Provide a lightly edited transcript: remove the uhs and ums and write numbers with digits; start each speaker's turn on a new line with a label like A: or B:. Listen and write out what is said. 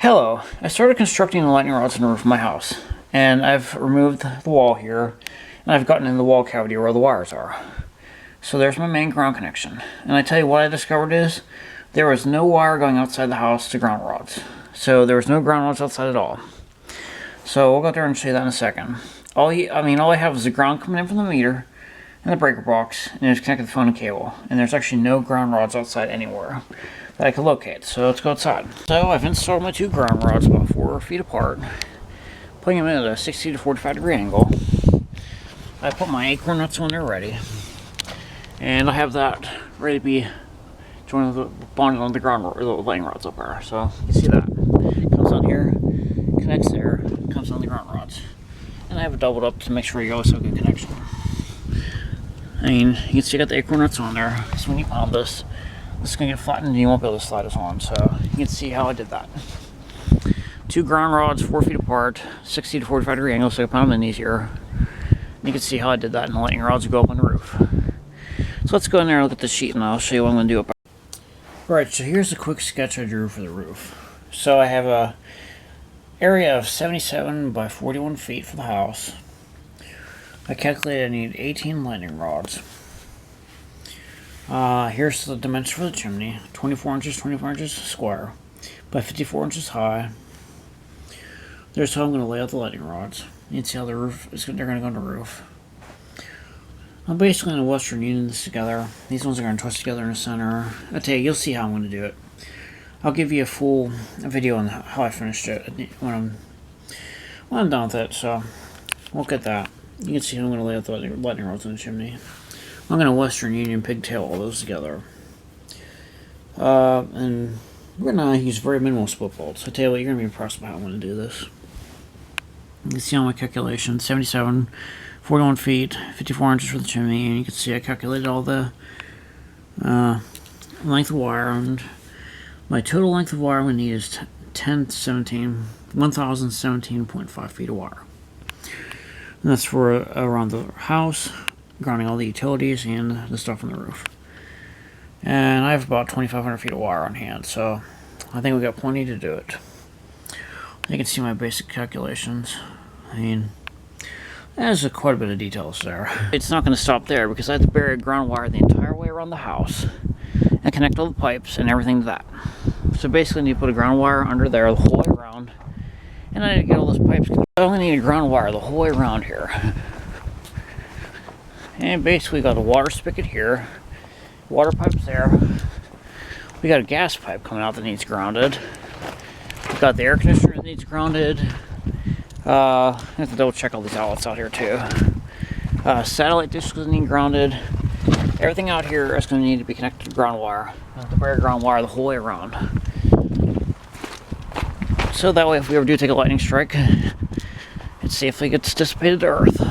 A: Hello, I started constructing the lightning rods in the roof of my house, and I've removed the wall here, and I've gotten in the wall cavity where the wires are. So there's my main ground connection, and I tell you what I discovered is, there was no wire going outside the house to ground rods. So there was no ground rods outside at all. So we'll go there and show you that in a second. All I have is the ground coming in from the meter, and the breaker box, and it's connected to the phone and cable, and there's actually no ground rods outside anywhere that I could locate. So let's go outside. So I've installed my two ground rods about 4 feet apart, putting them in at a 60 to 45 degree angle. I put my acorn nuts on there ready, and I have that ready to be joined with the bonded on the lightning rods up there. So you can see that comes on here, connects there, comes on the ground rods, and I have it doubled up to make sure you go so good connection. I mean, you can see I got the acorn nuts on there, so when you pound this is going to get flattened and you won't be able to slide this on, so you can see how I did that. Two ground rods, 4 feet apart, 60 to 45 degree angle, so I can pound them in easier. And you can see how I did that, and the lightning rods go up on the roof. So let's go in there and look at the sheet, and I'll show you what I'm going to do up. Alright, so here's a quick sketch I drew for the roof. So I have a area of 77 by 41 feet for the house. I calculated I need 18 lightning rods. Here's the dimension for the chimney, 24 inches square by 54 inches high. There's how I'm going to lay out the lightning rods. You can see how they're going to go on the roof. I'm basically going to Western Union this together. These ones are going to twist together in the center. I'll tell you, you'll see how I'm going to do it. I'll give you a full video on how I finished it when I'm done with it, so we'll get that. You can see how I'm going to lay out the lightning rods in the chimney. I'm going to Western Union pigtail all those together. And we're going to use very minimal split bolts. I tell you what, you're going to be impressed by how I'm going to do this. You can see on my calculation, 77, 41 feet, 54 inches for the chimney, and you can see I calculated all the length of wire, and my total length of wire I'm going to need is 1017.5 feet of wire. And that's for around the house, grounding all the utilities and the stuff on the roof. And I have about 2,500 feet of wire on hand, so I think we got plenty to do it. You can see my basic calculations. I mean, there's quite a bit of details there. It's not going to stop there because I have to bury ground wire the entire way around the house and connect all the pipes and everything to that. So basically I need to put a ground wire under there the whole way around, and I need to get all those pipes connected. I only need a ground wire the whole way around here. And basically got a water spigot here, water pipes there. We got a gas pipe coming out that needs grounded. We've got the air conditioner that needs grounded. I have to double check all these outlets out here too. Satellite dishes need grounded. Everything out here is going to need to be connected to ground wire. I have to bury ground wire the whole way around. So that way if we ever do take a lightning strike, it safely gets dissipated to earth.